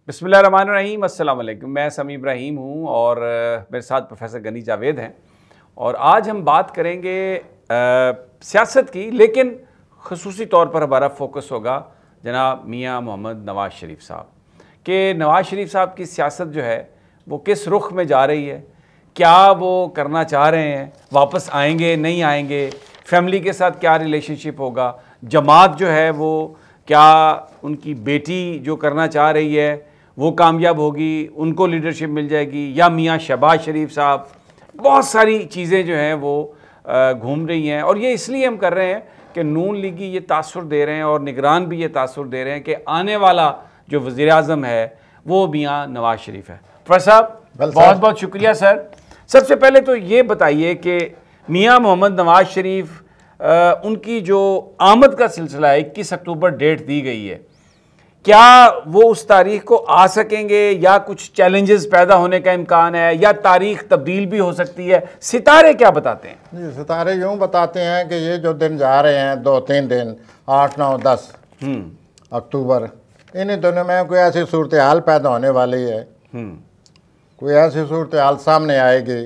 बिस्मिल्लाहिर्रहमानिर्रहीम, अस्सलाम वालेकुम। मैं समी इब्राहिम हूँ और मेरे साथ प्रोफेसर गनी जावेद हैं और आज हम बात करेंगे सियासत की, लेकिन ख़ुसूसी तौर पर हमारा फोकस होगा जनाब मियाँ मोहम्मद नवाज़ शरीफ साहब कि नवाज़ शरीफ साहब की सियासत जो है वो किस रुख में जा रही है, क्या वो करना चाह रहे हैं, वापस आएंगे नहीं आएंगे, फैमिली के साथ क्या रिलेशनशिप होगा, जमात जो है वो क्या उनकी बेटी जो करना चाह रही है वो कामयाब होगी, उनको लीडरशिप मिल जाएगी, या मियाँ शहबाज शरीफ साहब। बहुत सारी चीज़ें जो हैं वो घूम रही हैं और ये इसलिए हम कर रहे हैं कि नून लीगी ये तासुर दे रहे हैं और निगरान भी ये तासुर दे रहे हैं कि आने वाला जो वज़ीर आज़म है वो मियाँ नवाज़ शरीफ है। प्रोफेसर साहब बहुत बहुत शुक्रिया सर। सबसे पहले तो ये बताइए कि मियाँ मोहम्मद नवाज़ शरीफ उनकी जो आमद का सिलसिला है 21 अक्टूबर डेट दी गई है, क्या वो उस तारीख को आ सकेंगे या कुछ चैलेंजेस पैदा होने का इम्कान है या तारीख तब्दील भी हो सकती है? सितारे क्या बताते हैं? जी, सितारे यूँ बताते हैं कि ये जो दिन जा रहे हैं 2-3 दिन 8, 9, 10 अक्टूबर, इन्हीं दिनों में कोई ऐसी सूरत हाल पैदा होने वाली है, कोई ऐसी सूरत हाल सामने आएगी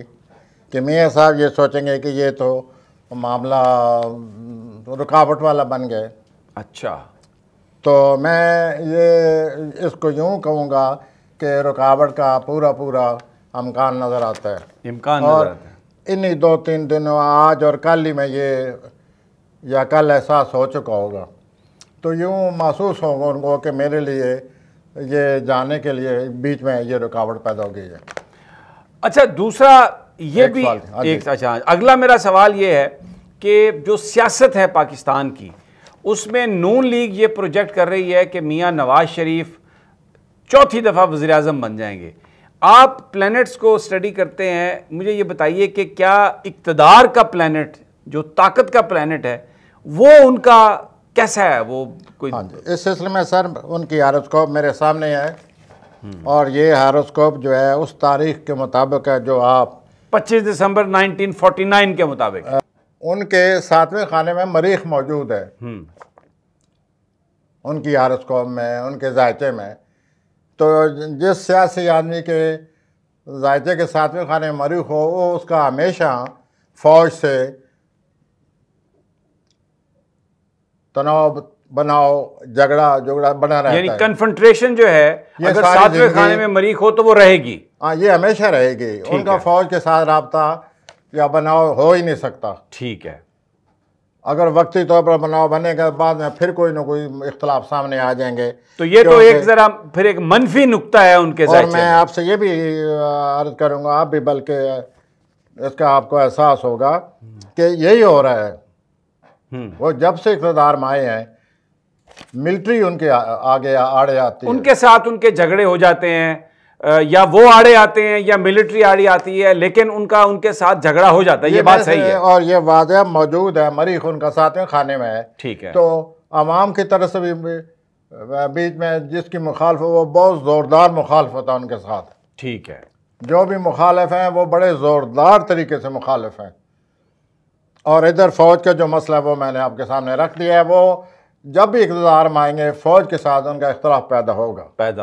कि मियाँ साहब ये सोचेंगे कि ये तो मामला रुकावट वाला बन गए। अच्छा, तो मैं ये इसको यूँ कहूँगा कि रुकावट का पूरा इम्कान नज़र आता है। इम्कान नज़र आता है। इन्हीं 2-3 दिनों, आज और कल ही में ये या कल एहसास हो चुका होगा, तो यूँ महसूस होगा उनको कि मेरे लिए ये जाने के लिए बीच में ये रुकावट पैदा हो गई है। अच्छा, दूसरा ये भी एक अच्छा, अगला मेरा सवाल ये है कि जो सियासत है पाकिस्तान की, उसमें नून लीग ये प्रोजेक्ट कर रही है कि मियाँ नवाज़ शरीफ चौथी दफ़ा वज़ीर आज़म बन जाएंगे। आप प्लैनेट्स को स्टडी करते हैं, मुझे ये बताइए कि क्या इक़्तिदार का प्लैनेट, जो ताकत का प्लैनेट है, वो उनका कैसा है? वो कोई हाँ जी, इस सिलसिले में सर उनकी हारोस्कोप मेरे सामने है और ये हारोस्कोप जो है उस तारीख के मुताबिक है जो आप 25 दिसंबर 1949 के मुताबिक। उनके 7वें खाने में मरीख मौजूद है उनकी हारोस्कोप में, उनके जायचे में। तो जिस सियासी आदमी के जायचे के 7वें खाने में मरीख हो, वो उसका हमेशा फौज से तनाव बनाओ, झगड़ा बना रहता है। यानी कन्फ्रंट्रेशन जो है अगर 7वें खाने में मरीख हो तो वो रहेगी। हाँ, ये हमेशा रहेगी। उनका फौज के साथ राब्ता या बनाव हो ही नहीं सकता। ठीक है। अगर वक्ती तौर पर बनाव बनेगा, बाद में फिर कोई ना कोई इख्तलाफ सामने आ जाएंगे। तो ये तो एक जरा फिर एक मनफी नुक्ता है उनके साथ। और मैं आपसे ये भी अर्ज करूंगा, आप भी बल्कि इसका आपको एहसास होगा कि यही हो रहा है। वो जब से इक़्तिदार में आए हैं, मिलिट्री उनके आगे आड़े आती है, उनके साथ उनके झगड़े हो जाते हैं, या वो आड़े आते हैं या मिलिट्री आड़ी आती है, लेकिन उनका उनके साथ झगड़ा हो जाता है। ये बात सही है और ये वाज़ेह मौजूद है। मरीख उनका 7वें खाने में है। ठीक है। तो अवाम की तरफ से भी बीच में जिसकी मुखालफ, वो बहुत ज़ोरदार मुखालफत है उनके साथ। ठीक है। जो भी मुखालिफ हैं वो बड़े ज़ोरदार तरीके से मुखालिफ हैं। और इधर फ़ौज का जो मसला है वो मैंने आपके सामने रख दिया है। वो जब भी इक़्तिदार में आएंगे, फ़ौज के साथ उनका इख्तिलाफ पैदा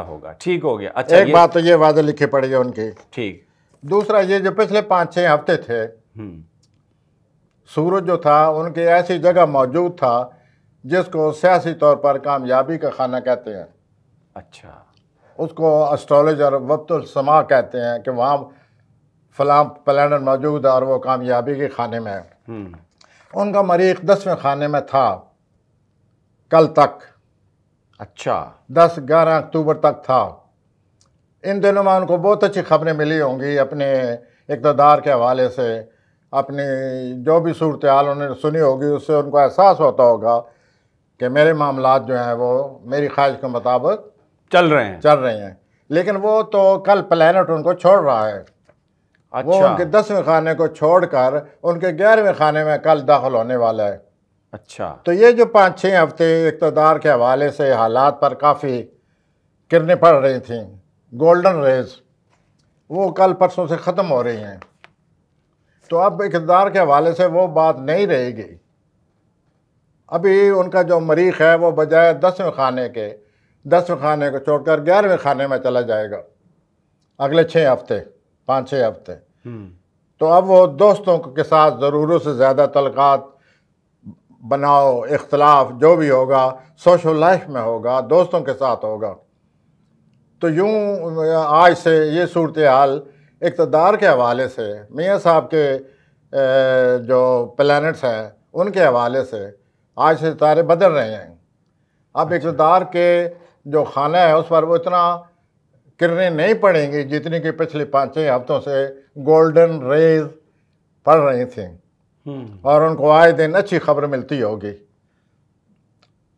होगा। ठीक हो गया। अच्छा, एक बात तो ये वादे लिखी पड़ी है उनकी। ठीक। दूसरा, ये जो पिछले 5-6 हफ्ते थे, सूरज जो था उनकी ऐसी जगह मौजूद था जिसको सियासी तौर पर कामयाबी का खाना कहते हैं। अच्छा। उसको एस्ट्रोलॉजर वक्तुल समा कहते हैं कि वहाँ फलां प्लैनेट मौजूद है और वो कामयाबी के खाने में है। उनका मरीख 10वें खाने में था कल तक। अच्छा, 10-11 अक्टूबर तक था। इन दिनों में उनको बहुत अच्छी खबरें मिली होंगी अपने इक़्तिदार के हवाले से। अपनी जो भी सूरत हाल उन्होंने सुनी होगी, उससे उनको एहसास होता होगा कि मेरे मामलात जो हैं वो मेरी ख्वाहिश के मुताबिक चल रहे हैं। लेकिन वो तो कल प्लैनेट उनको छोड़ रहा है। अच्छा। वो उनके 10वें खाने को छोड़कर उनके 11वें खाने में कल दाखिल होने वाला है। अच्छा। तो ये जो 5-6 हफ्ते इक़्तिदार के हवाले से हालात पर काफ़ी किरणें पड़ रही थीं, गोल्डन रेज, वो कल परसों से ख़त्म हो रही हैं। तो अब इक़्तिदार के हवाले से वो बात नहीं रहेगी। अभी उनका जो मरीख है वो बजाय 10वें खाने के 10वें खाने को छोड़कर 11वें खाने में चला जाएगा अगले 6 हफ्ते, 5-6 हफ्ते। तो अब वो दोस्तों के साथ ज़रूरत से ज़्यादा तलक़ात बनाओ, इख्तलाफ जो भी होगा सोशल लाइफ में होगा, दोस्तों के साथ होगा। तो यूँ आज से ये सूरत हाल इक़्तिदार के हवाले से, मियाँ साहब के जो प्लैनेट्स हैं उनके हवाले से आज से सितारे बदल रहे हैं। अब इक़्तिदार के जो खाना है उस पर वो इतना किरणें नहीं पड़ेंगी जितनी कि पिछले 5-6 हफ्तों से गोल्डन रेज पड़ रही थी, और उनको आए दिन अच्छी खबर मिलती होगी।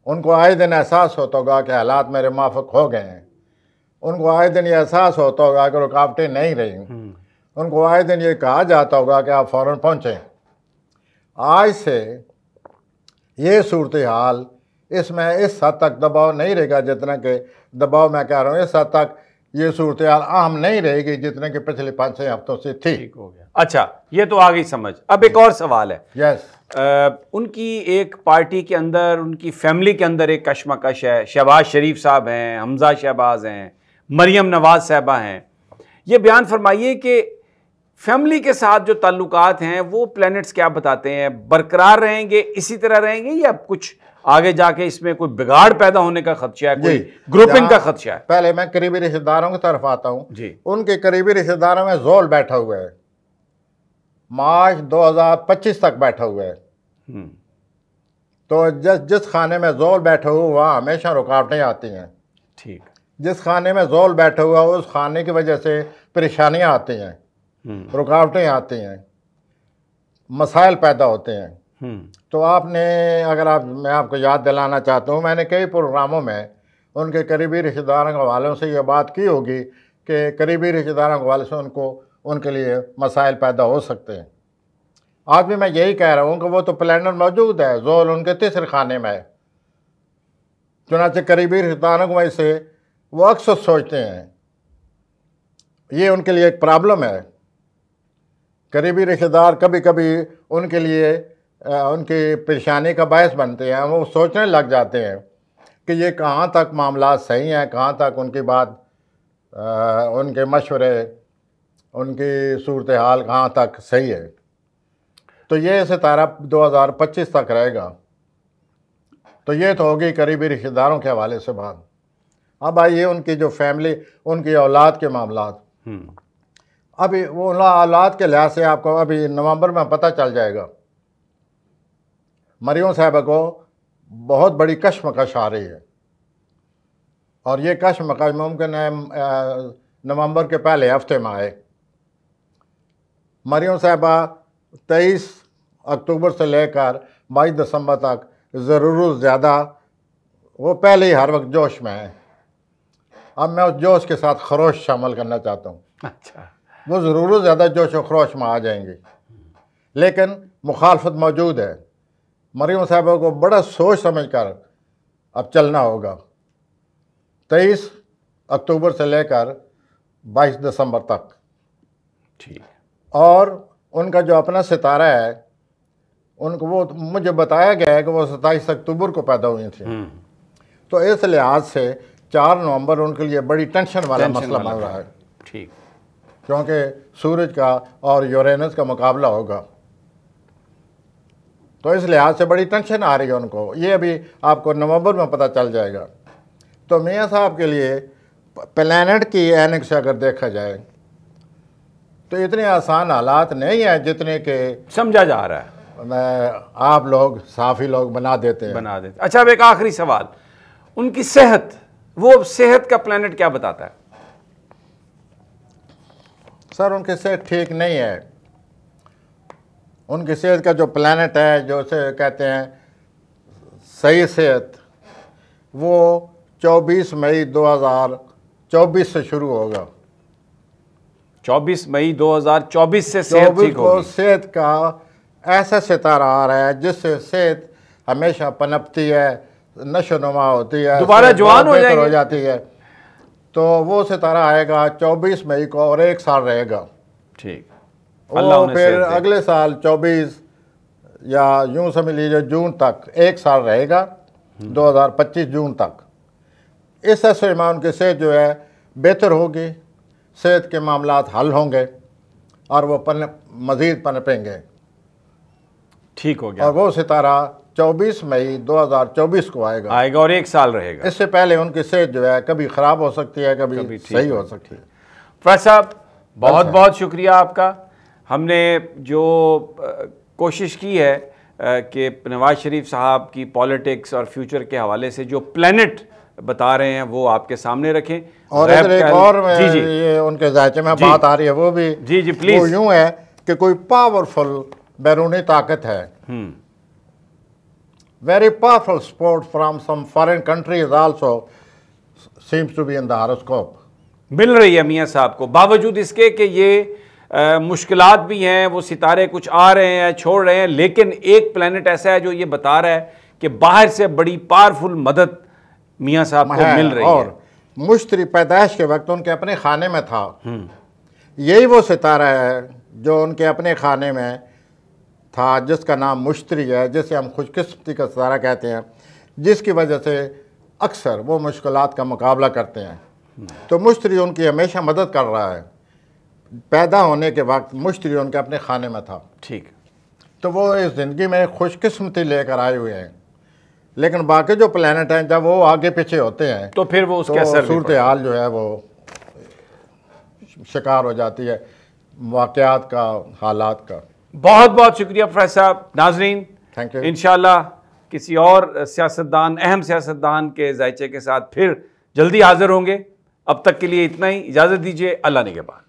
उनको आए दिन एहसास होता होगा कि हालात मेरे माफ़क हो गए हैं। उनको आए दिन ये एहसास होता होगा कि रुकावटें नहीं रही। उनको आए दिन ये कहा जाता होगा कि आप फ़ौरन पहुँचें। आज से ये सूरत हाल, इसमें इस हद तक दबाव नहीं रहेगा जितना कि दबाव मैं कह रहा हूँ, इस हद तक ये सूरत हाल अहम नहीं रहेगी जितने कि पिछले 5-6 हफ्तों से थी। ठीक हो गया। अच्छा, ये तो आ गई समझ। अब एक और सवाल है। यस, उनकी एक पार्टी के अंदर, उनकी फैमिली के अंदर एक कशमकश है। शहबाज शरीफ साहब हैं, हमजा शहबाज हैं, मरियम नवाज साहबा हैं। ये बयान फरमाइए कि फैमिली के साथ जो ताल्लुकात हैं वो प्लैनेट्स क्या बताते हैं? बरकरार रहेंगे, इसी तरह रहेंगे, या कुछ आगे जाके इसमें कोई बिगाड़ पैदा होने का खदशा है, कोई ग्रुपिंग का खदशा है? पहले मैं करीबी रिश्तेदारों की तरफ आता हूँ जी। उनके करीबी रिश्तेदारों में जोल बैठा हुआ है, मार्च 2025 तक बैठा हुआ है। तो जिस खाने में जोल बैठा हुआ वहाँ हमेशा रुकावटें आती हैं। ठीक। जिस खाने में जोल बैठा हुआ उस खाने की वजह से परेशानियाँ आती हैं, रुकावटें आती हैं, मसाइल पैदा होते हैं। तो आपने, मैं आपको याद दिलाना चाहता हूँ, मैंने कई प्रोग्रामों में उनके करीबी रिश्तेदारों के हवाले से ये बात की होगी कि करीबी रिश्तेदारों के हवाले से उनके लिए मसाइल पैदा हो सकते हैं। आज भी मैं यही कह रहा हूँ कि वो तो प्लानर मौजूद है, जोल उनके तीसरे खाने में है। चुनांचे करीबी रिश्तेदारों की वजह से वो अक्सर सोचते हैं, ये उनके लिए एक प्रॉब्लम है। करीबी रिश्तेदार कभी कभी उनके लिए उनकी परेशानी का बायस बनते हैं। वो सोचने लग जाते हैं कि ये कहाँ तक मामला सही हैं, कहाँ तक उनकी बात, उनके मशवरे, उनकी सूरत हाल कहाँ तक सही है। तो ये सितारा 2025 तक रहेगा। तो ये तो होगी करीबी रिश्तेदारों के हवाले से बात। अब आइए उनकी जो फैमिली, उनकी औलाद के मामलात। अभी वो औलाद के लिहाज से आपको अभी नवंबर में पता चल जाएगा। मरियम साहबा को बहुत बड़ी कशमकश आ रही है, और ये कशमकश मुमकिन है नवंबर के पहले हफ्ते में आए। मरियम साहबा 23 अक्टूबर से लेकर 22 दिसंबर तक ज़रूर ज़्यादा, वो पहले ही हर वक्त जोश में है। अब मैं उस जोश के साथ खरोश शामिल करना चाहता हूँ। अच्छा। वो ज़रूर ज़्यादा जोश और खरोश में आ जाएंगी, लेकिन मुखालफत मौजूद है। मरियम साहबा को बड़ा सोच समझ कर अब चलना होगा। 23 अक्टूबर से लेकर 22 दिसंबर तक। ठीक। और उनका जो अपना सितारा है, उनको वो मुझे बताया गया है कि वो 27 अक्टूबर को पैदा हुई थी। तो इस लिहाज से 4 नवंबर उनके लिए बड़ी टेंशन वाला मसला बन रहा है। ठीक। क्योंकि सूरज का और यूरेनस का मुकाबला होगा, तो इस लिहाज से बड़ी टेंशन आ रही है उनको। ये अभी आपको नवंबर में पता चल जाएगा। तो मियाँ साहब के लिए प्लैनेट की एनक से अगर देखा जाए तो इतने आसान हालात नहीं है जितने के समझा जा रहा है। आप लोग साफ़ी लोग बना देते हैं। अच्छा, अब एक आखिरी सवाल, उनकी सेहत, वो सेहत का प्लैनेट क्या बताता है? सर उनकी सेहत ठीक नहीं है। उनकी सेहत का जो प्लैनेट है, जो उसे कहते हैं सही सेहत, वो 24 मई 2024 से शुरू होगा। 24 मई 2024 से सेहत ठीक होगी। सेहत का ऐसा सितारा आ रहा है जिससे सेहत हमेशा पनपती है, नशोनुमा होती है, दोबारा जवान हो जाती है। तो वो सितारा आएगा 24 मई को और 1 साल रहेगा। ठीक। वो फिर अगले साल 24 या यूं समझ लीजिए जून तक 1 साल रहेगा, 2025 जून तक। इस अरसे में उनकी सेहत जो है बेहतर होगी, सेहत के मामलात हल होंगे और वो मज़ीद पनपेंगे। ठीक हो गया। और वो सितारा 24 मई 2024 को आएगा और 1 साल रहेगा। इससे पहले उनकी सेहत जो है कभी ख़राब हो सकती है, कभी सही हो सकती है। प्रोफेसर साहब बहुत बहुत शुक्रिया आपका। हमने जो कोशिश की है कि नवाज शरीफ साहब की पॉलिटिक्स और फ्यूचर के हवाले से जो प्लैनेट बता रहे हैं वो आपके सामने रखें। और इधर एक और ये उनके जायचे में बात आ रही है, वो भी जी प्लीज। वो यूं है कि कोई पावरफुल बैरूनी ताकत है, very powerful support from some foreign countries also seems to be in the horoscope, मिल रही है मियाँ साहब को, बावजूद इसके कि ये मुश्किलात भी हैं, वो सितारे कुछ आ रहे हैं छोड़ रहे हैं, लेकिन एक प्लैनेट ऐसा है जो ये बता रहा है कि बाहर से बड़ी पावरफुल मदद मियाँ साहब को मिल रही है। और मुश्तरी पैदाइश के वक्त उनके अपने खाने में था। यही वो सितारा है जो उनके अपने खाने में था, जिसका नाम मुश्तरी है, जिसे हम खुशकिस्मती का सितारा कहते हैं, जिसकी वजह से अक्सर वो मुश्किलात का मुकाबला करते हैं। तो मुश्तरी उनकी हमेशा मदद कर रहा है। पैदा होने के वक्त मुश्तरी उनके अपने खाने में था। ठीक। तो वो इस ज़िंदगी में खुशकिस्मती लेकर आए हुए हैं। लेकिन बाकी जो प्लैनेट हैं जब वो आगे पीछे होते हैं तो फिर वो उसके असर सूरत हाल जो है वो शिकार हो जाती है वाक़यात का, हालात का। बहुत बहुत शुक्रिया प्रोफेसर साहब। नाजरीन, थैंक यू। इंशाल्लाह किसी और सियासतदान, अहम सियासतदान के जायचे के साथ फिर जल्दी हाजिर होंगे। अब तक के लिए इतना ही, इजाज़त दीजिए। अल्लाह निगहबान।